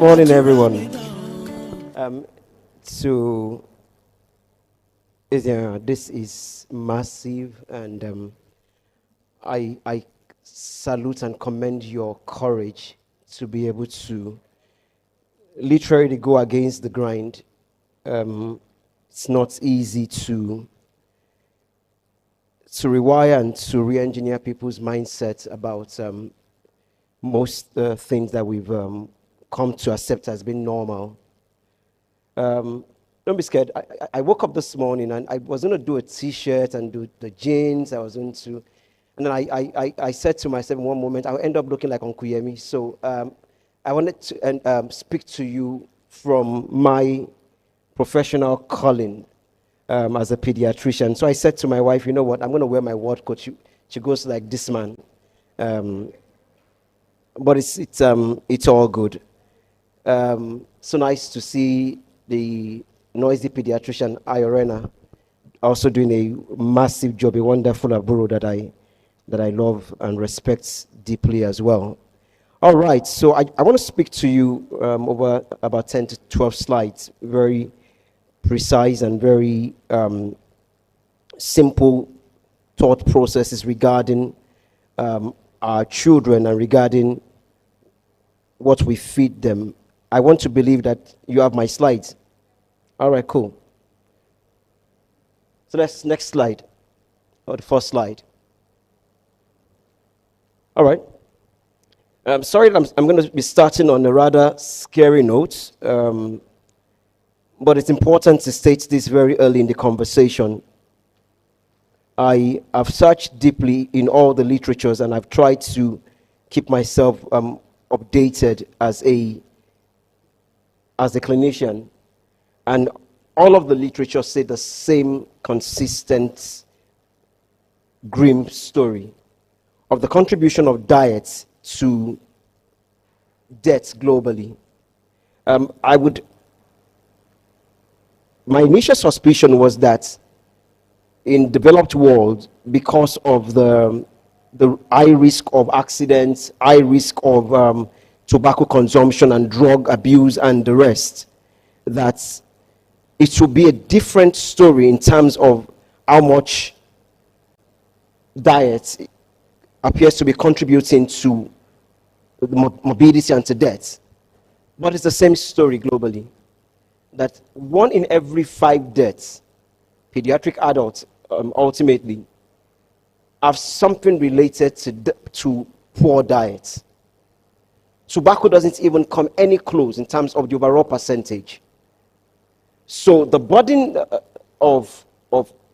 morning, everyone. So, this is massive, and I salute and commend your courage to be able to literally go against the grind. It's not easy to rewire and to re-engineer people's mindset about most things that we've come to accept as being normal. Don't be scared. I woke up this morning and I was going to do a t-shirt and do the jeans. I was going to, and then I said to myself in one moment, I'll end up looking like Dr Yemi. So I wanted to speak to you from my professional calling as a pediatrician. So I said to my wife, you know what, I'm going to wear my ward coat. She goes like this man. But it's all good. So nice to see the noisy pediatrician Iorena also doing a massive job, a wonderful aburo that I love and respect deeply as well. All right, so I want to speak to you over about 10 to 12 slides, very precise and very simple thought processes regarding our children and regarding what we feed them. I want to believe that you have my slides. All right, cool. So let's next slide, or the first slide. All right. I'm sorry that I'm going to be starting on a rather scary note, but it's important to state this very early in the conversation. I have searched deeply in all the literatures, and I've tried to keep myself updated as a clinician, and all of the literature say the same consistent, grim story of the contribution of diet to death globally. My initial suspicion was that in developed world, because of the high risk of accidents, high risk of tobacco consumption and drug abuse and the rest, that it should be a different story in terms of how much diet appears to be contributing to the morbidity and to death. But it's the same story globally, that 1 in every 5 deaths, pediatric adults ultimately, have something related to poor diet. Tobacco doesn't even come any close in terms of the overall percentage. So the burden of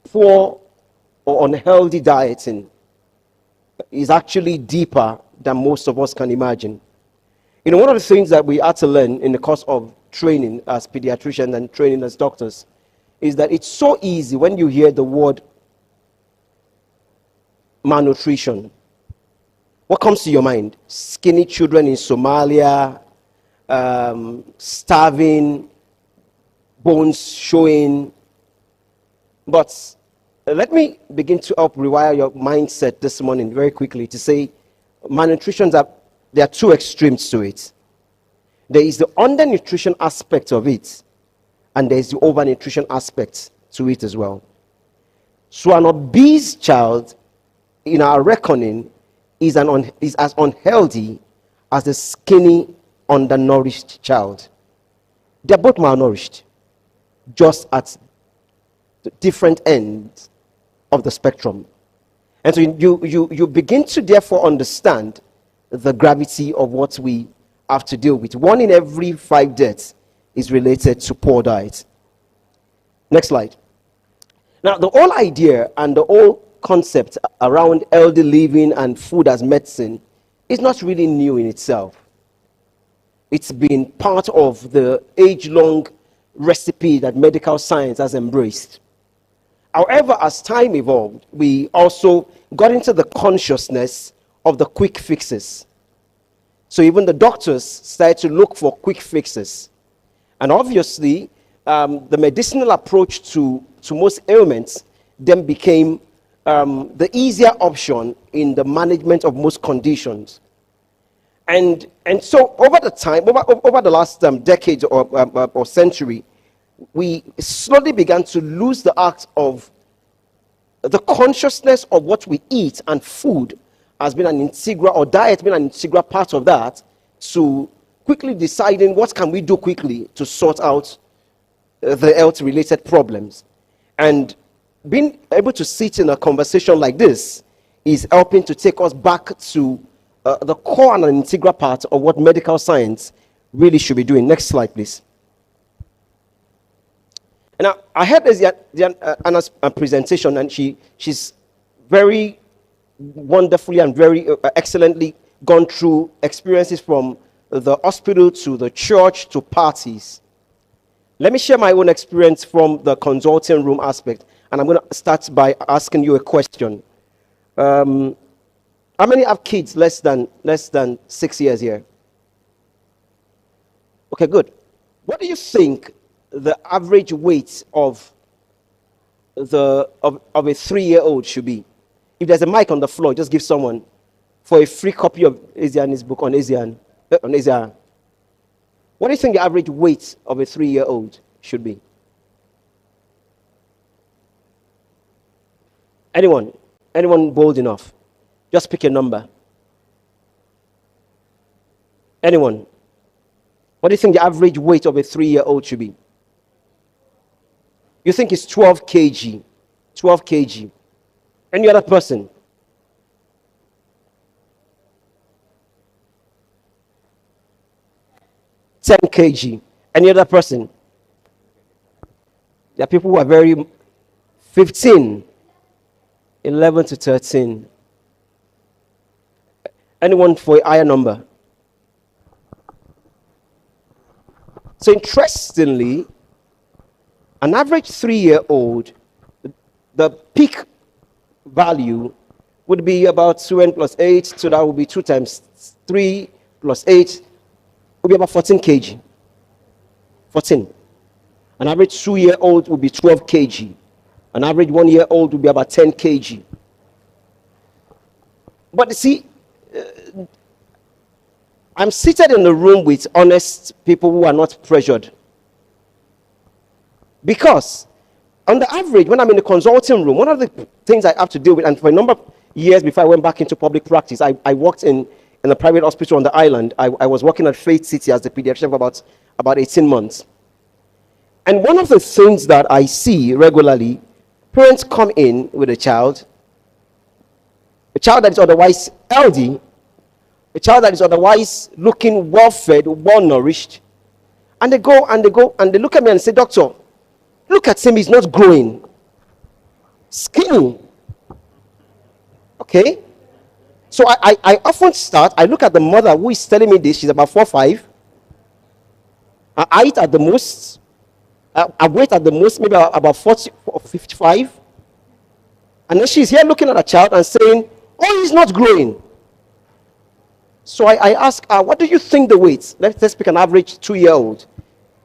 poor or unhealthy dieting is actually deeper than most of us can imagine. You know, one of the things that we had to learn in the course of training as pediatricians and training as doctors is that it's so easy when you hear the word malnutrition. What comes to your mind? Skinny children in Somalia, starving, bones showing. But let me begin to help rewire your mindset this morning very quickly to say malnutrition, there are 2 extremes to it. There is the undernutrition aspect of it, and there is the overnutrition aspect to it as well. So an obese child, in our reckoning, is as unhealthy as a skinny, undernourished child. They're both malnourished, just at the different ends of the spectrum. And so you begin to therefore understand the gravity of what we have to deal with. 1 in every 5 deaths is related to poor diet. Next slide. Now, the whole idea and the whole concept around healthy living and food as medicine is not really new in itself. It's been part of the age-long recipe that medical science has embraced. However, as time evolved, we also got into the consciousness of the quick fixes. So even the doctors started to look for quick fixes. And obviously, the medicinal approach to most ailments then became the easier option in the management of most conditions. And so over the time, over the last decade or century, we slowly began to lose the art of the consciousness of what we eat, and food has been an integral, or diet been an integral part of that, to quickly deciding what can we do quickly to sort out the health-related problems. And being able to sit in a conversation like this is helping to take us back to the core and an integral part of what medical science really should be doing. Next slide, please. And I heard Anna's presentation, and she's very wonderfully and very excellently gone through experiences from the hospital to the church to parties. Let me share my own experience from the consulting room aspect, and I'm going to start by asking you a question. How many have kids less than 6 years here? Okay, good. What do you think the average weight of a 3-year-old should be? If there's a mic on the floor, just give someone for a free copy of Asian's book on Asian. What do you think the average weight of a 3-year-old should be? Anyone bold enough? Just pick a number. Anyone? What do you think the average weight of a 3-year-old should be? You think it's 12 kg. 12 kg. Any other person? Ten kg. Any other person? There are people who are very 15, 11 to 13. Anyone for a higher number? So interestingly, an average 3-year-old, the peak value would be about 2n plus 8, so that would be 2 times 3 plus 8, would be about 14 kg. 14. An average 2-year-old would be 12 kg. An average 1-year-old would be about 10 kg. But you see, I'm seated in a room with honest people who are not pressured. Because on the average, when I'm in the consulting room, one of the things I have to deal with, and for a number of years before I went back into public practice, I worked in a private hospital on the island. I was working at Faith City as the pediatrician for about 18 months. And one of the things that I see regularly, parents come in with a child that is otherwise healthy, a child that is otherwise looking well-fed, well-nourished, and they go and they look at me and say, "Doctor, look at him, he's not growing. Skinny." Okay? So I often I look at the mother who is telling me this. She's about 4'5". Her height at the most, her weight at the most, maybe about 40 or 55. And then she's here looking at a child and saying, "Oh, he's not growing." So I ask her, "What do you think the weight, let's pick an average 2-year-old,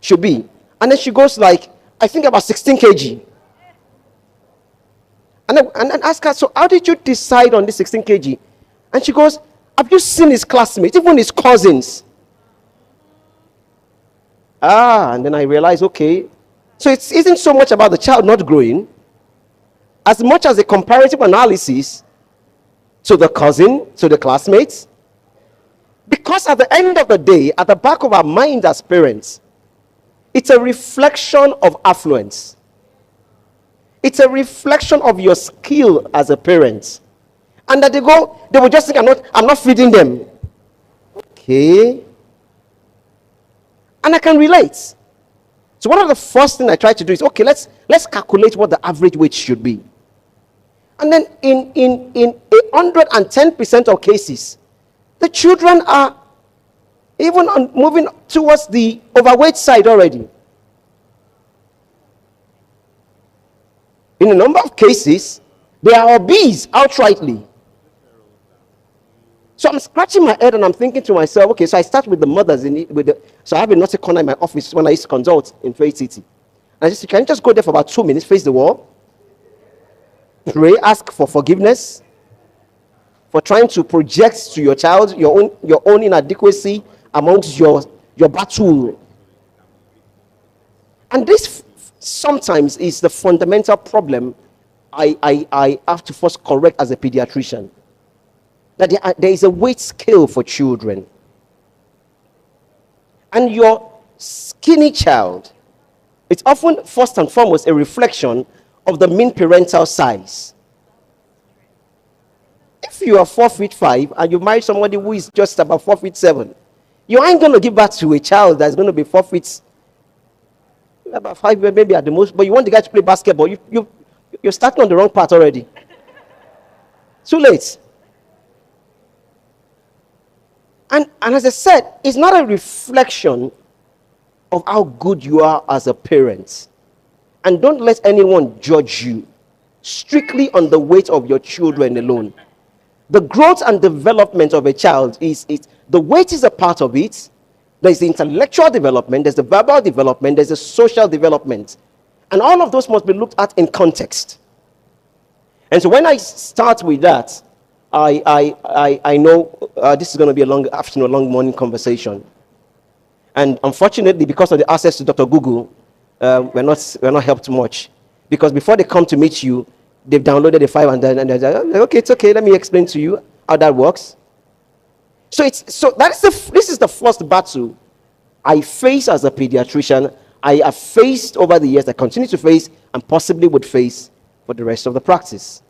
should be?" And then she goes like, "I think about 16 kg. And then ask her, "So how did you decide on this 16 kg? And she goes, "Have you seen his classmates, even his cousins?" And then I realize, okay, so it isn't so much about the child not growing, as much as a comparative analysis to the cousin, to the classmates. Because at the end of the day, at the back of our mind as parents, it's a reflection of affluence. It's a reflection of your skill as a parent. And that they will just think, I'm not feeding them. Okay. And I can relate. So one of the first things I try to do is, okay, let's calculate what the average weight should be. And then in 110% of cases, the children are even moving towards the overweight side already. In a number of cases, they are obese outrightly. So I'm scratching my head and I'm thinking to myself, okay, so I start with the mothers. So I have a naughty corner in my office when I used to consult in Faith City. And I just said, "Can you just go there for about 2 minutes, face the wall, pray, ask for forgiveness, for trying to project to your child your own inadequacy amongst your battle. And this sometimes is the fundamental problem I have to first correct as a pediatrician. That there is a weight scale for children. And your skinny child, it's often first and foremost a reflection of the mean parental size. If you are 4'5" and you marry somebody who is just about 4'7", you ain't going to give birth to a child that's going to be 4 feet, about 5 maybe at the most, but you want the guy to play basketball. You're starting on the wrong path already. Too late. And as I said, it's not a reflection of how good you are as a parent. And don't let anyone judge you strictly on the weight of your children alone. The growth and development of a child is the weight is a part of it. There's the intellectual development, there's the verbal development, there's the social development. And all of those must be looked at in context. And so when I start with that, I know this is going to be a long afternoon, a long morning conversation. And unfortunately, because of the access to Dr. Google, we're not helped much. Because before they come to meet you, they've downloaded the file and they're like, okay, it's okay, let me explain to you how that works. This is the first battle I face as a pediatrician. I have faced over the years, I continue to face, and possibly would face for the rest of the practice.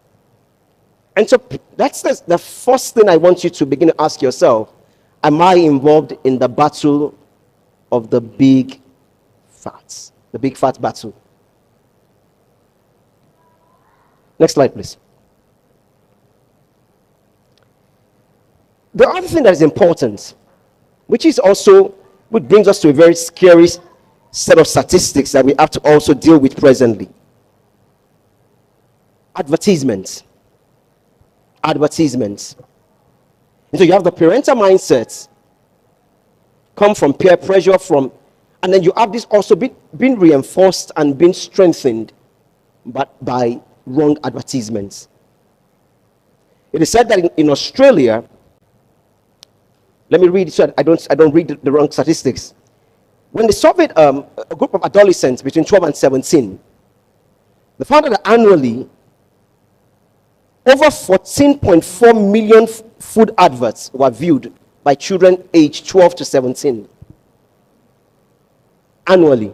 And so that's the first thing I want you to begin to ask yourself. Am I involved in the battle of the big fats? The big fat battle. Next slide, please. The other thing that is important, which brings us to a very scary set of statistics that we have to also deal with presently. Advertisements. And so you have the parental mindset come from peer pressure, and then you have this also being reinforced and being strengthened by wrong advertisements. It is said that in Australia, let me read it so I don't read the wrong statistics. When they surveyed a group of adolescents between 12 and 17, they found that annually over 14.4 million food adverts were viewed by children aged 12 to 17 annually.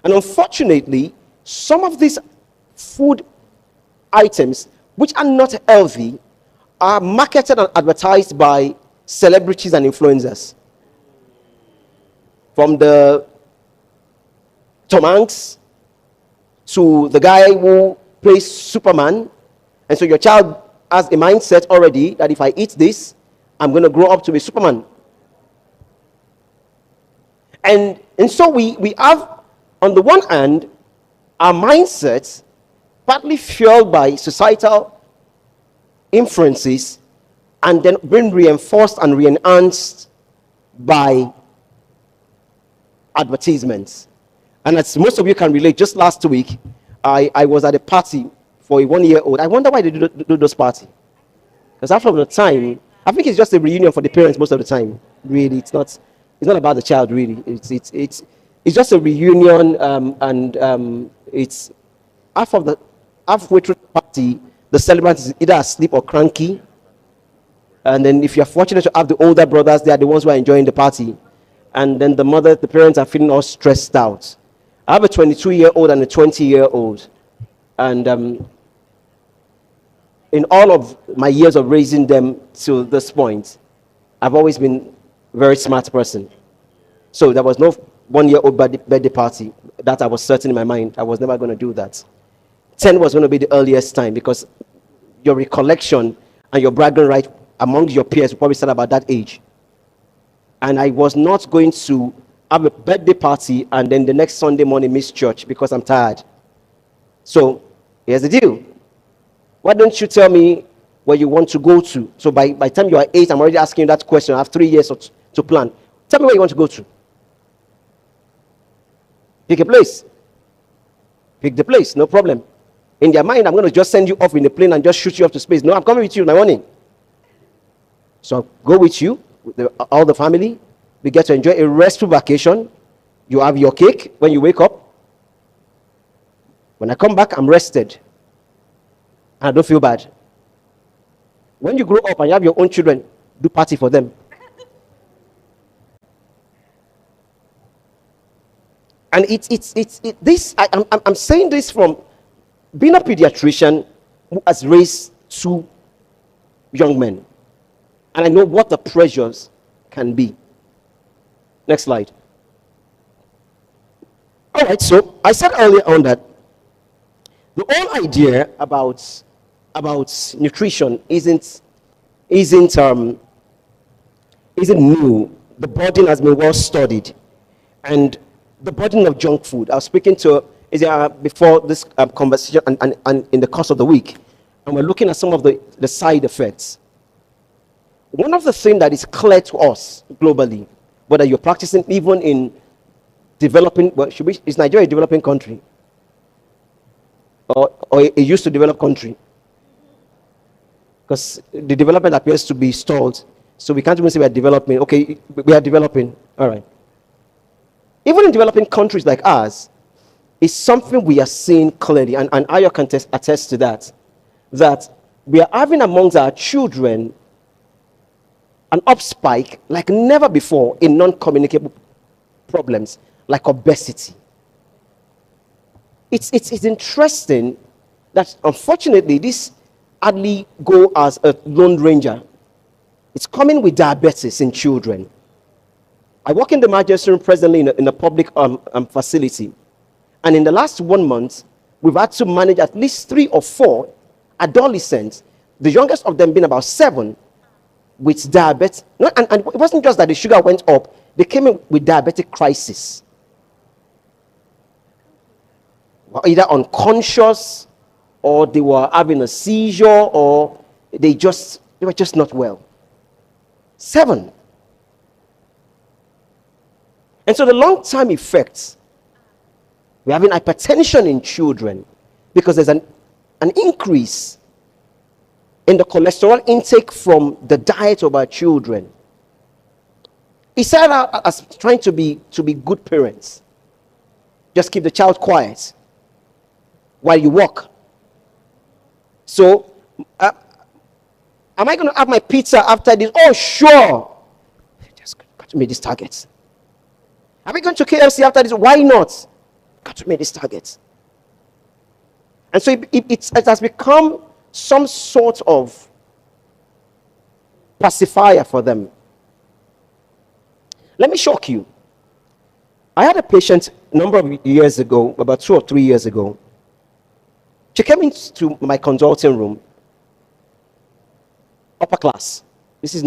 And unfortunately, some of these food items, which are not healthy, are marketed and advertised by celebrities and influencers. From the Tom Hanks to the guy who plays Superman. And so your child has a mindset already that if I eat this, I'm going to grow up to be Superman. And so we have, on the one hand, our mindsets partly fueled by societal influences and then being reinforced and re-enhanced by advertisements. And as most of you can relate, just last week, I was at a party for a 1-year-old. I wonder why they do those parties. Because after the time, I think it's just a reunion for the parents most of the time. Really, it's not about the child. Really, it's just a reunion, and it's halfway through the party, the celebrant is either asleep or cranky. And then if you're fortunate to have the older brothers, they are the ones who are enjoying the party. And then the parents are feeling all stressed out. I have a 22-year-old and a 20-year-old. And in all of my years of raising them to this point, I've always been a very smart person. So there was no 1-year-old birthday party. That I was certain in my mind. I was never going to do that. 10 was going to be the earliest time, because your recollection and your bragging right among your peers will probably start about that age. And I was not going to have a birthday party and then the next Sunday morning miss church because I'm tired. So here's the deal. Why don't you tell me where you want to go to? So by the time you are 8, I'm already asking you that question. I have 3 years to plan. Tell me where you want to go to. Pick a place. Pick the place, no problem. In their mind, I'm going to just send you off in a plane and just shoot you off to space. No, I'm coming with you in the morning. So I'll go with you, with all the family. We get to enjoy a restful vacation. You have your cake when you wake up. When I come back, I'm rested. And I don't feel bad. When you grow up and you have your own children, do party for them. And I'm saying this from being a pediatrician who has raised two young men. And I know what the pressures can be. Next slide. All right, so I said earlier on that the whole idea about nutrition isn't new. The burden has been well studied, and the burden of junk food. I was speaking to before this conversation and in the course of the week, and we're looking at some of the side effects. One of the things that is clear to us globally, whether you're practicing even in developing, is Nigeria a developing country? Or a used to develop country? Because the development appears to be stalled. So we can't even say we are developing. Okay, we are developing. All right. Even in developing countries like ours, it's something we are seeing clearly, and Ayo can attest to that we are having amongst our children an upspike like never before in non-communicable problems like obesity. It's interesting that unfortunately this hardly go as a lone ranger. It's coming with diabetes in children. I work in the emergency room presently in a public facility, and in the last 1 month we've had to manage at least 3 or 4 adolescents, the youngest of them being about 7, with diabetes. And it wasn't just that the sugar went up, they came in with diabetic crisis. Either unconscious, or they were having a seizure, or they were just not well. 7. And so the long-term effects, we're having hypertension in children because there's an increase in the cholesterol intake from the diet of our children. He started out as trying to be good parents. Just keep the child quiet while you walk. So, am I going to have my pizza after this? Oh, sure. Just got to meet these targets. Are we going to KFC after this? Why not? Got to meet these targets. And so it has become some sort of pacifier for them. Let me shock you. I had a patient a number of years ago, about 2 or 3 years ago. She came into my consulting room, upper class. This was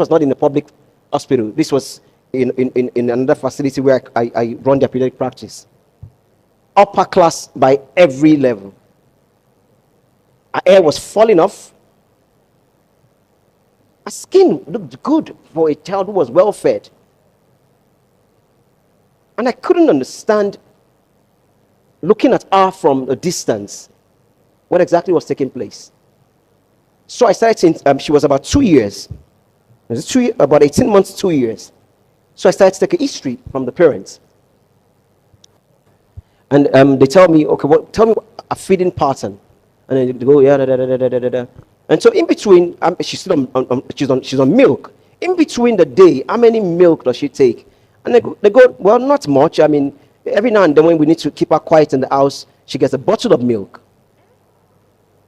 not in a public hospital. This was in another facility where I run their pediatric practice. Upper class by every level. Her hair was falling off. Her skin looked good for a child who was well fed. And I couldn't understand, looking at her from a distance, what exactly was taking place. So I started saying, she was about 2 years. About 18 months, 2 years. So I started to take a history from the parents. And they tell me, okay, tell me a feeding pattern. And then they go, yeah, da, da, da, da, da, da. And so in between, she's on milk. In between the day, how many milk does she take? And they go, well, not much. I mean, every now and then when we need to keep her quiet in the house, she gets a bottle of milk.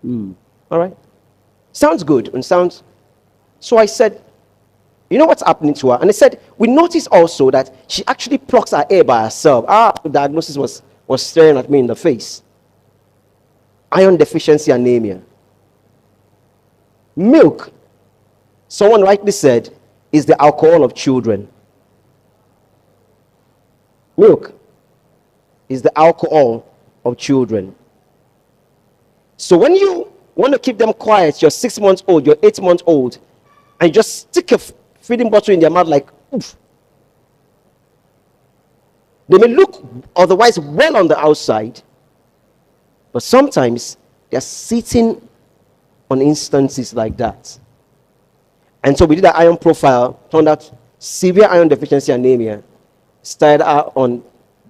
All right. Sounds good. And sounds. So I said, you know what's happening to her? And they said, we noticed also that she actually plucks her hair by herself. The diagnosis was staring at me in the face. Iron deficiency anemia. Milk, someone rightly said, is the alcohol of children. Milk is the alcohol of children. So when you want to keep them quiet, you're 6 months old, you're 8 months old, and you just stick a feeding bottle in their mouth like, oof. They may look otherwise well on the outside, but sometimes They're sitting on instances like that. And so we did an iron profile, turned out severe iron deficiency anemia, started out on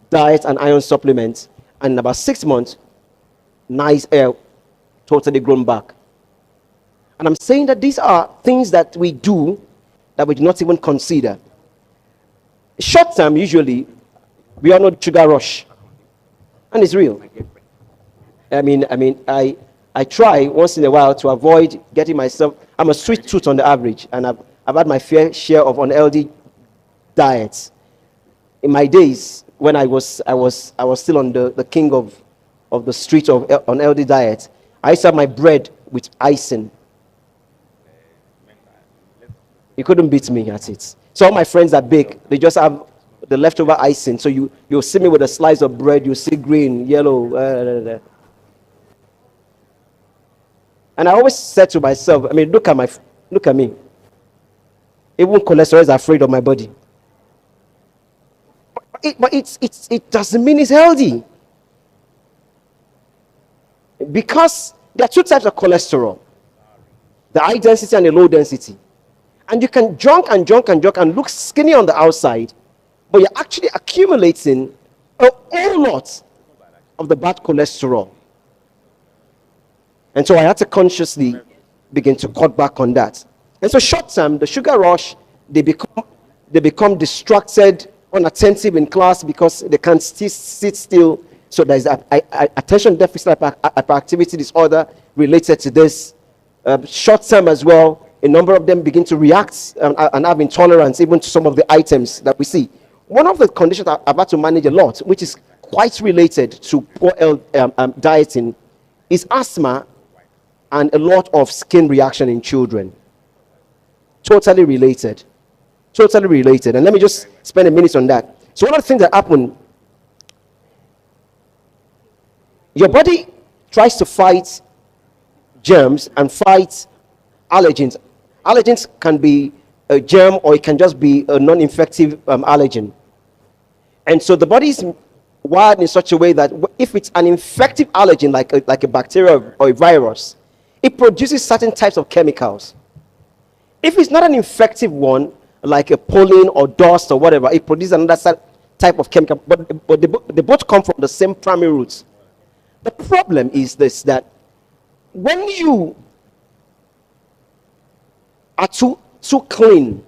diet and iron supplements, and in about 6 months, nice hair, totally grown back. And I'm saying that these are things that we do that we do not even consider. Short term, usually, we all know the sugar rush, and it's real. I try once in a while to avoid getting myself. I'm a sweet tooth on the average, and I've had my fair share of unhealthy diets. In my days, when I was still on the king of the street of unhealthy diet, I used to have my bread with icing. You couldn't beat me at it. So all my friends that bake, they just have the leftover icing. So you'll see me with a slice of bread, you'll see green, yellow. And I always said to myself, look at me. Even cholesterol is afraid of my body. But it doesn't mean it's healthy. Because there are two types of cholesterol. The high density and the low density. And you can junk and look skinny on the outside, but you're actually accumulating a whole lot of the bad cholesterol. And so I had to consciously begin to cut back on that. And so short term, the sugar rush, they become distracted, unattentive in class because they can't sit still. So there's attention deficit hyperactivity disorder related to this. Short term as well, a number of them begin to react and have intolerance even to some of the items that we see. One of the conditions I've had to manage a lot, which is quite related to poor dieting, is asthma and a lot of skin reaction in children. Totally related. And let me just spend a minute on that. So one of the things that happen, your body tries to fight germs and fight allergens. Allergens can be a germ or it can just be a non-infective allergen. And so the body is wired in such a way that if it's an infective allergen like a bacteria or a virus, it produces certain types of chemicals. If it's not an infective one, like a pollen or dust or whatever, it produces another type of chemical, but they both come from the same primary roots. The problem is this, that when you are too clean,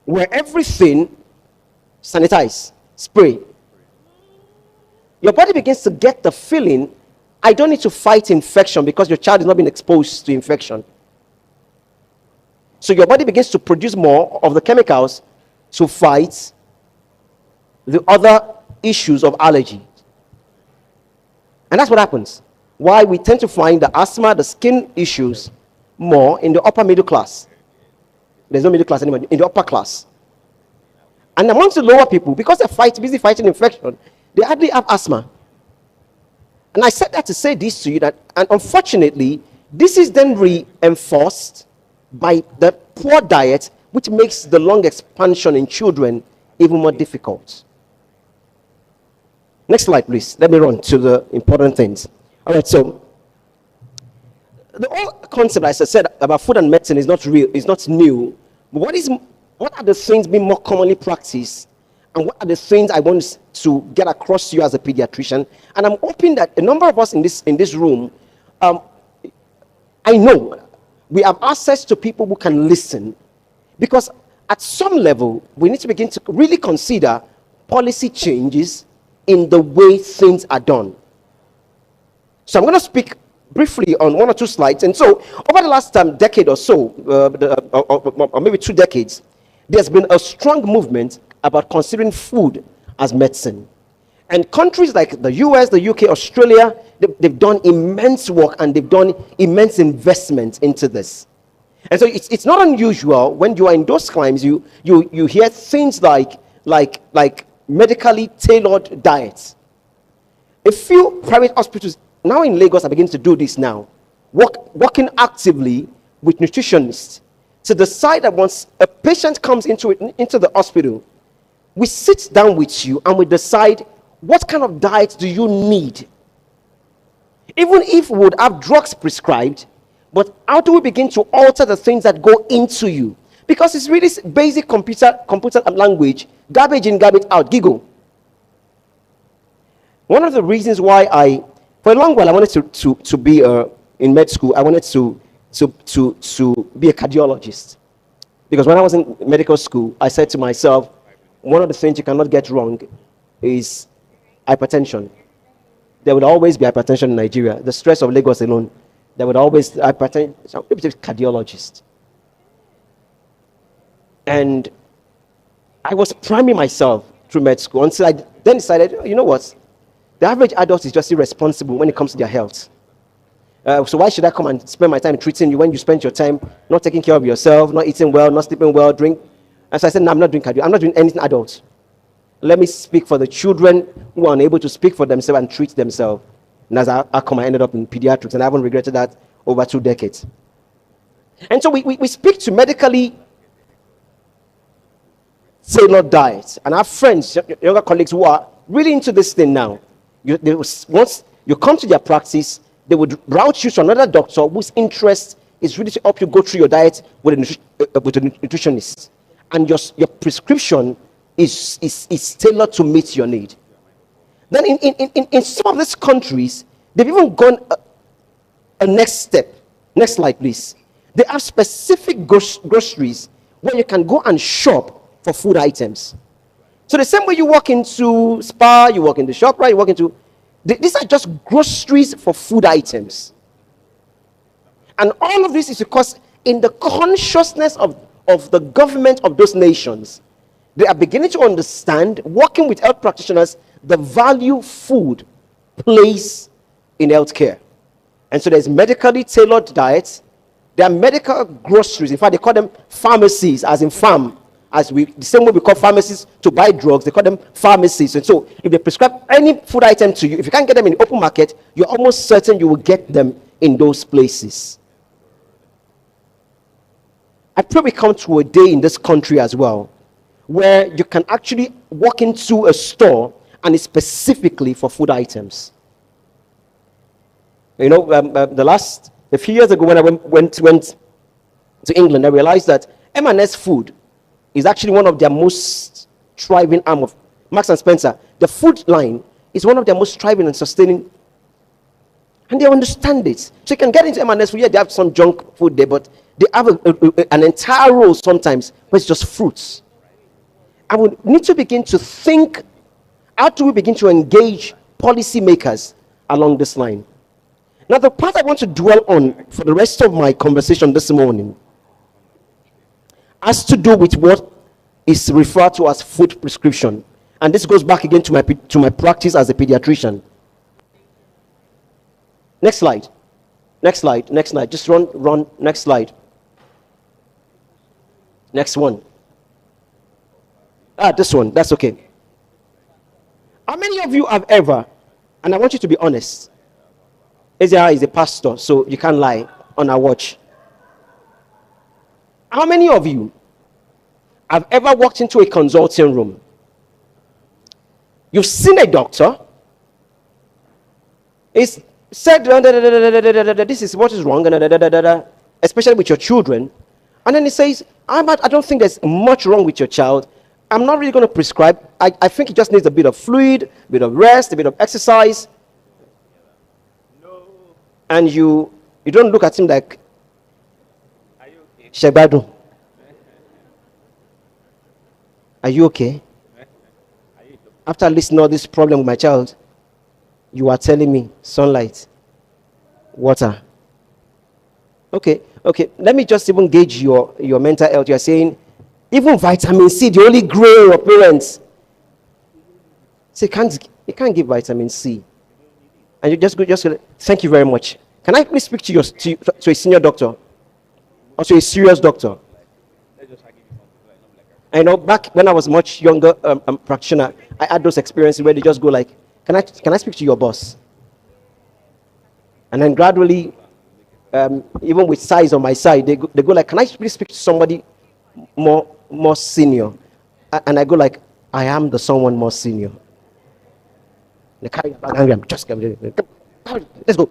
where everything sanitize, spray, your body begins to get the feeling, I don't need to fight infection because your child has not been exposed to infection. So your body begins to produce more of the chemicals to fight the other issues of allergy. And that's what happens. Why we tend to find the asthma, the skin issues more in the upper middle class. There's no middle class anymore, in the upper class. And amongst the lower people, because they're busy fighting infection, they hardly have asthma. And I said that to say this to you, that, and unfortunately, this is then reinforced by the poor diet, which makes the lung expansion in children even more difficult. Next slide, please. Let me run to the important things. All right, so the whole concept, as I said, about food and medicine is not real, is not new. But what are the things being more commonly practiced, and what are the things I want to get across to you as a pediatrician? And I'm hoping that a number of us in this room, I know we have access to people who can listen, because at some level we need to begin to really consider policy changes in the way things are done. So I'm going to speak briefly on one or two slides. And so over the last decade or so, or maybe 2 decades, there's been a strong movement about considering food as medicine. And countries like the US, the UK, Australia, they've done immense work and they've done immense investment into this. And so it's not unusual when you are in those climes, you hear things like medically tailored diets. A few private hospitals now in Lagos are beginning to do this now, working actively with nutritionists to decide that once a patient comes into the hospital, we sit down with you and we decide what kind of diet do you need. Even if we would have drugs prescribed, but how do we begin to alter the things that go into you? Because it's really basic computer language, garbage in, garbage out, giggle. One of the reasons why for a long while, I wanted to be in med school. I wanted to be a cardiologist. Because when I was in medical school, I said to myself, one of the things you cannot get wrong is hypertension. There would always be hypertension in Nigeria. The stress of Lagos alone, there would always be hypertension. So maybe it's a cardiologist. And I was priming myself through med school until I then decided, you know what? The average adult is just irresponsible when it comes to their health. So why should I come and spend my time treating you when you spend your time not taking care of yourself, not eating well, not sleeping well, drink? And so I said, no, I'm not doing cardio. I'm not doing anything adult. Let me speak for the children who are unable to speak for themselves and treat themselves. And as I ended up in pediatrics, and I haven't regretted that over 2 decades. And so we speak to medically tailored diets. And our friends, younger colleagues who are really into this thing now, once you come to their practice, they would route you to another doctor whose interest is really to help you go through your diet with a nutritionist. And your prescription is tailored to meet your need. Then in some of these countries, they've even gone a next step. Next slide, please. They have specific groceries where you can go and shop for food items. So the same way you walk into Spa, you walk into ShopRite, you walk into... These are just groceries for food items. And all of this is because in the consciousness of the government of those nations, they are beginning to understand, working with health practitioners, the value food plays in healthcare. And so there's medically tailored diets. There are medical groceries. In fact, they call them pharmacies, as in farm. The same way we call pharmacies to buy drugs, they call them pharmacies. And so if they prescribe any food item to you, if you can't get them in the open market, you're almost certain you will get them in those places. I pray we come to a day in this country as well, where you can actually walk into a store and it's specifically for food items. You know, a few years ago when I went to England, I realized that M&S Food is actually one of their most thriving arm of Marks and Spencer. The food line is one of their most thriving and sustaining. And they understand it. So you can get into M&S Food. Yeah, they have some junk food there, but they have an entire row sometimes where it's just fruits. And we need to begin to think, how do we begin to engage policymakers along this line? Now, the part I want to dwell on for the rest of my conversation this morning has to do with what is referred to as food prescription. And this goes back again to my practice as a pediatrician. Next slide. Next slide. Next slide. Just run. Next slide. Next one. This one. That's okay. How many of you have ever, and I want you to be honest, Ezra is a pastor, so you can't lie on our watch. How many of you have ever walked into a consulting room? You've seen a doctor. It's said, this is what is wrong, especially with your children. And then he says, I don't think there's much wrong with your child. I'm not really going to prescribe. I think he just needs a bit of fluid, a bit of rest, a bit of exercise. No. And you don't look at him like, are you okay? Shebadu. Are you okay? After listening to all this problem with my child, you are telling me sunlight, water. Okay. Let me just even gauge your mental health. You are saying, even vitamin C, the only grail of parents. So you can't give vitamin C. And you just go, thank you very much. Can I please speak to a senior doctor? Or to a serious doctor? I know back when I was much younger practitioner, I had those experiences where they just go like, can I speak to your boss? And then gradually, even with size on my side, they go like, can I please speak to somebody more senior? And I go like, I am the someone more senior. They carry back angry. I'm just coming. Let's go.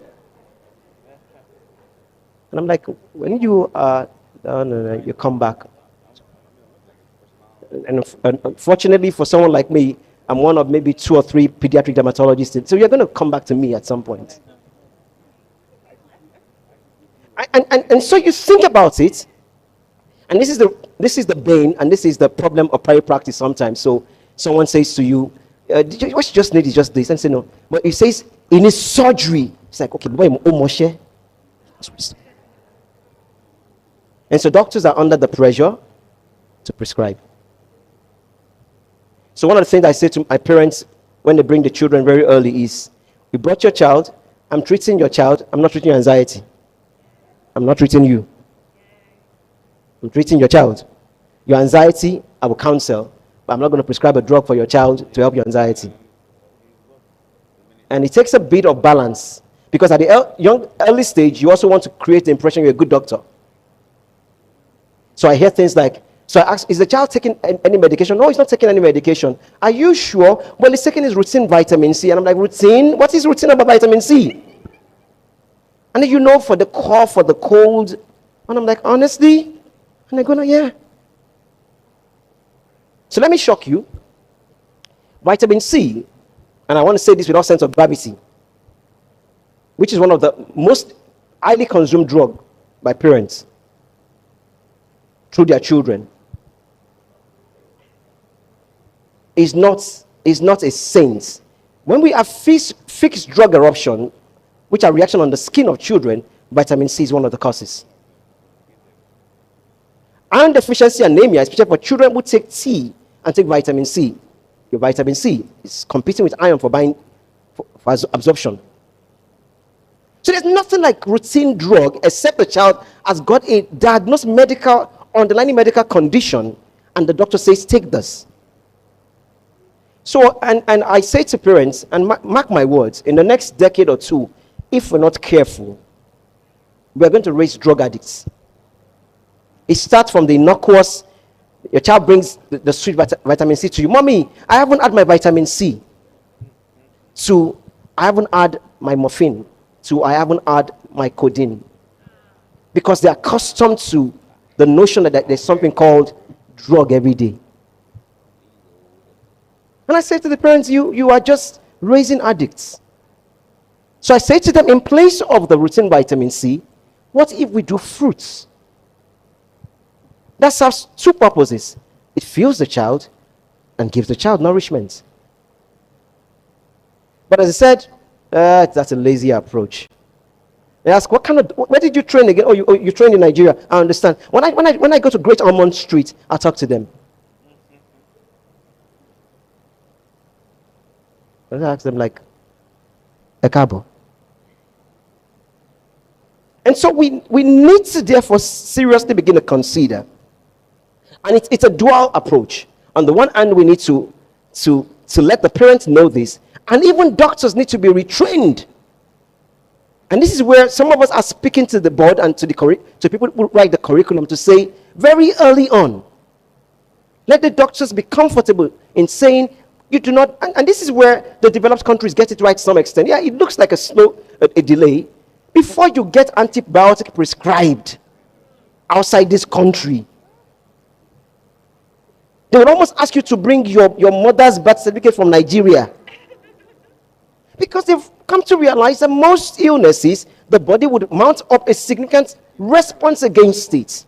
And I'm like, when you are done, you come back. And unfortunately for someone like me, I'm one of maybe 2 or 3 pediatric dermatologists. So you're going to come back to me at some point. And so you think about it, and this is the bane, and this is the problem of private practice sometimes. So someone says to you, what you just need is just this, and say no. But he says he needs surgery. It's like, okay, boy, Moshe. And so doctors are under the pressure to prescribe. So one of the things I say to my parents when they bring the children very early is, you brought your child, I'm treating your child, I'm not treating your anxiety. I'm not treating you. I'm treating your child. Your anxiety, I will counsel, but I'm not going to prescribe a drug for your child to help your anxiety. And it takes a bit of balance, because at the early stage, you also want to create the impression you're a good doctor. So I hear things like, so I ask, is the child taking any medication? No, he's not taking any medication. Are you sure? Well, he's taking his routine vitamin C. And I'm like, routine? What is routine about vitamin C? And then for the cough, for the cold. And I'm like, honestly? And they're going, yeah. So let me shock you. Vitamin C, and I want to say this with all sense of gravity, which is one of the most highly consumed drugs by parents through their children, is not a saint. When we have fixed drug eruption, which are reaction on the skin of children, vitamin C is one of the causes. Iron deficiency anemia, especially for children who take tea and take vitamin C. Your vitamin C is competing with iron for absorption. So there's nothing like routine drug except the child has got a diagnosed underlying medical condition, and the doctor says, take this. So, and I say to parents, and mark my words, in the next decade or 2, if we're not careful, we're going to raise drug addicts. It starts from the innocuous, your child brings the sweet vitamin C to you. Mommy, I haven't had my vitamin C. To, I haven't had my morphine. To, I haven't had my codeine. Because they're accustomed to the notion that there's something called drug every day. And I say to the parents, you are just raising addicts. So I say to them, in place of the routine vitamin C, what if we do fruits? That serves 2 purposes. It fuels the child and gives the child nourishment. But as I said, that's a lazy approach. They ask, where did you train again? Oh, you trained in Nigeria. I understand. When I go to Great Ormond Street, I talk to them. I ask them like, Ekabo. And so we need to therefore seriously begin to consider. And it's a dual approach. On the one hand, we need to let the parents know this. And even doctors need to be retrained. And this is where some of us are speaking to the board and to people who write the curriculum to say, very early on, let the doctors be comfortable in saying, you do not, and this is where the developed countries get it right to some extent. Yeah, it looks like a delay. Before you get antibiotic prescribed outside this country, they would almost ask you to bring your mother's birth certificate from Nigeria. Because they've come to realize that most illnesses, the body would mount up a significant response against it.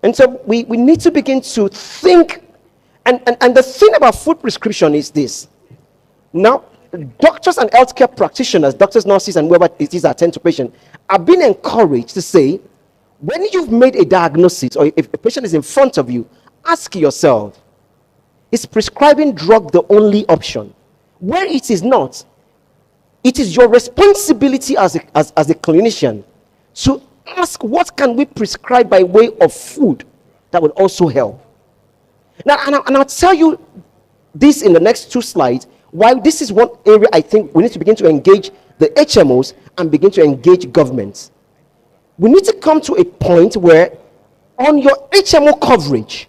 And so we need to begin to think. And the thing about food prescription is this. Now, doctors and healthcare practitioners, doctors, nurses, and whoever it is that attend to patients, are being encouraged to say, when you've made a diagnosis, or if a patient is in front of you, ask yourself, is prescribing drug the only option? Where it is not, it is your responsibility as a clinician to ask, what can we prescribe by way of food that would also help? Now, and I'll tell you this in the next 2 slides, why this is one area I think we need to begin to engage the HMOs and begin to engage governments. We need to come to a point where on your HMO coverage,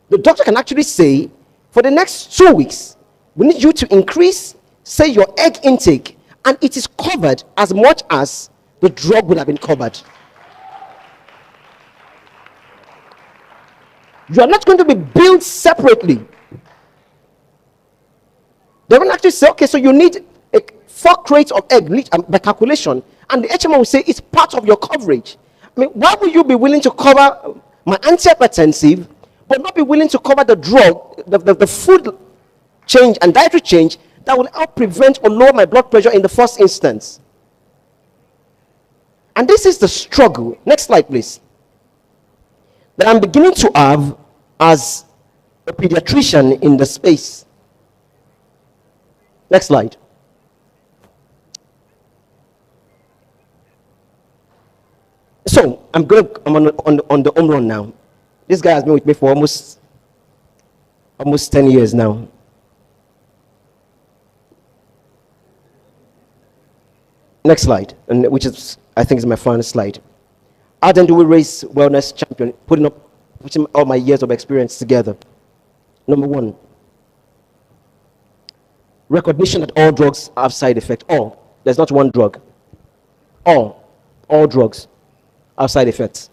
the doctor can actually say, for the next 2 weeks, we need you to increase say your egg intake, and it is covered as much as the drug would have been covered. You are not going to be billed separately. They will actually say, okay, so you need 4 crates of egg by calculation, and the HMO will say it's part of your coverage. I mean, why would you be willing to cover my antihypertensive, but not be willing to cover the drug, the food change and dietary change that will help prevent or lower my blood pressure in the first instance? And this is the struggle. Next slide, please. That I'm beginning to have as a pediatrician in the space. Next slide. So I'm on the home run now. This guy has been with me for almost 10 years now. Next slide, and which is, I think, is my final slide. How then do we raise wellness champion, putting all my years of experience together? Number 1, recognition that all drugs have side effects. There's not one drug. All drugs have side effects.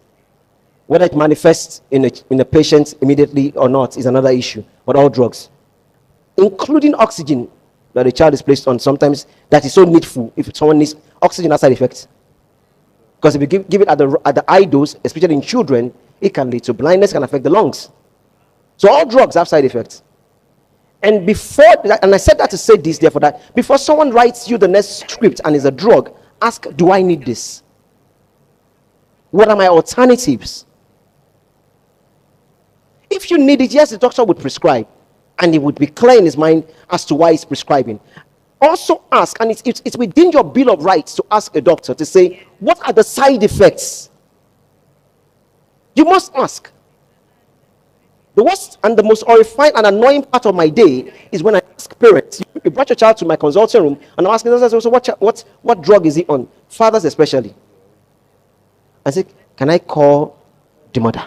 Whether it manifests in a patient immediately or not is another issue. But all drugs, including oxygen that a child is placed on, sometimes that is so needful. If someone needs oxygen, has side effects. Because if you give it at the high dose, especially in children, it can lead to blindness, can affect the lungs. So all drugs have side effects. And before that, and I said that to say this, therefore, that before someone writes you the next script and is a drug, ask, do I need this? What are my alternatives? If you need it, yes, the doctor would prescribe, and it would be clear in his mind as to why he's prescribing. Also ask, and it's within your bill of rights to ask a doctor to say, what are the side effects? You must ask. The worst and the most horrifying and annoying part of my day is when I ask parents. You brought your child to my consulting room, and I'm asking them, so what drug is he on? Fathers especially. I say, can I call the mother?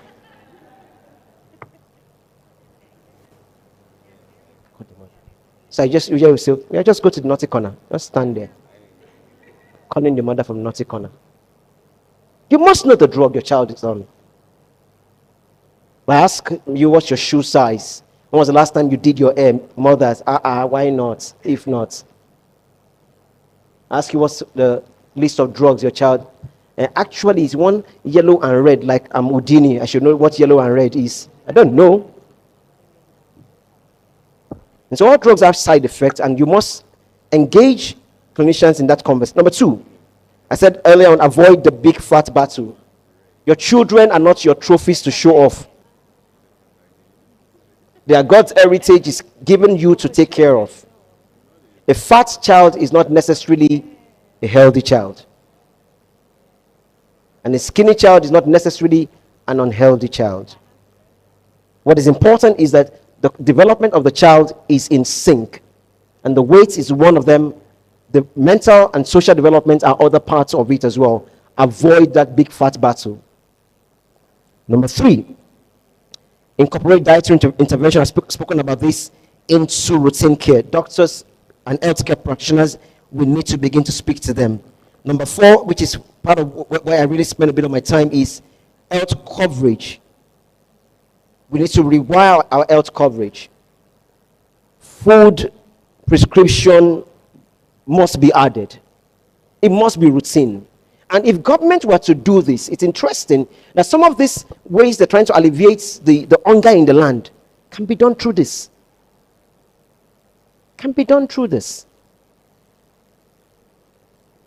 So you just go to the naughty corner. Just stand there. Calling the mother from the naughty corner. You must know the drug your child is on. I ask you, what's your shoe size? When was the last time you did your hair? Mothers, why not? If not. I ask you, what's the list of drugs your child. Actually, it's one yellow and red, like I'm Houdini. I should know what yellow and red is. I don't know. And so all drugs have side effects, and you must engage clinicians in that conversation. Number 2, I said earlier on, avoid the big fat battle. Your children are not your trophies to show off. They are God's heritage is given you to take care of. A fat child is not necessarily a healthy child. And a skinny child is not necessarily an unhealthy child. What is important is that the development of the child is in sync. And the weight is one of them. The mental and social development are other parts of it as well. Avoid that big fat battle. Number 3, incorporate dietary intervention. I've spoken about this into routine care. Doctors and healthcare practitioners, we need to begin to speak to them. Number 4, which is part of where I really spend a bit of my time, is health coverage. We need to rewire our health coverage. Food prescription must be added. It must be routine. And if government were to do this, it's interesting that some of these ways they're trying to alleviate the hunger in the land can be done through this. Can be done through this.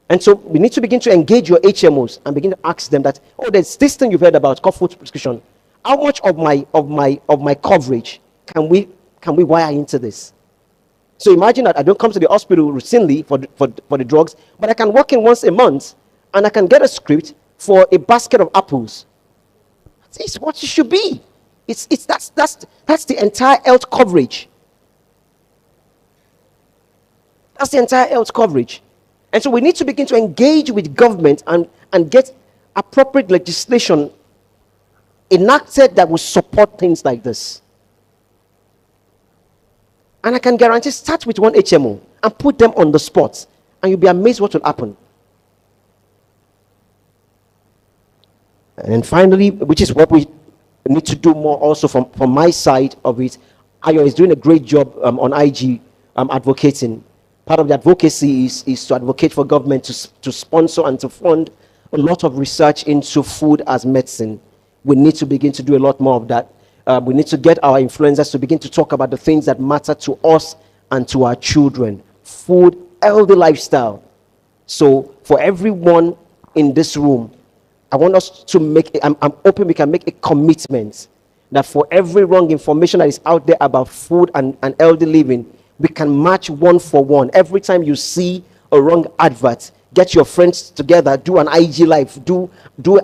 And so we need to begin to engage your HMOs and begin to ask them that, there's this thing you've heard about, called food prescription. How much of my coverage can we wire into this? So imagine that I don't come to the hospital routinely for the drugs, but I can walk in once a month and I can get a script for a basket of apples. It's what it should be. That's the entire health coverage. That's the entire health coverage. And so we need to begin to engage with government and get appropriate legislation enacted that will support things like this. And I can guarantee, start with one HMO. and put them on the spot. And you'll be amazed what will happen. And then finally, which is what we need to do more also from my side of it, Ayo is doing a great job on IG advocating. Part of the advocacy is to advocate for government to sponsor and to fund a lot of research into food as medicine. We need to begin to do a lot more of that. We need to get our influencers to begin to talk about the things that matter to us and to our children. Food, healthy lifestyle. So for everyone in this room, I want us to make, I'm hoping we can make a commitment that for every wrong information that is out there about food and healthy living, we can match 1 for 1. Every time you see a wrong advert, get your friends together, do an IG live, do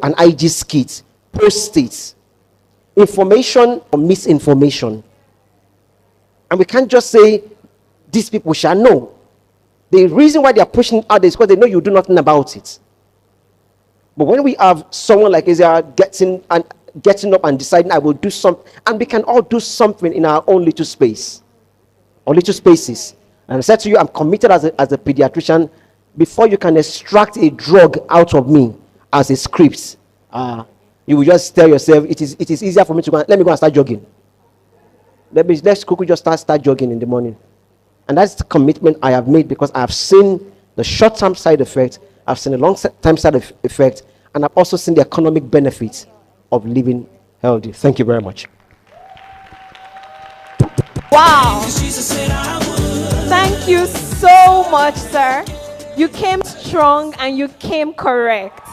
an IG skit, post it. Information or misinformation. And we can't just say, these people shall know. The reason why they are pushing it out is because they know you do nothing about it. But when we have someone like Isaiah getting up and deciding, I will do something, and we can all do something in our own little space, or little spaces. And I said to you, I'm committed as a pediatrician. Before you can extract a drug out of me as a script, you will just tell yourself, it is easier for me to go, let me go and start jogging. Let's quickly just start jogging in the morning. And that's the commitment I have made, because I have seen the short-term side effect, I've seen the long-term side effect, and I've also seen the economic benefits of living healthy. Thank you very much. Wow. Thank you so much, sir. You came strong and you came correct.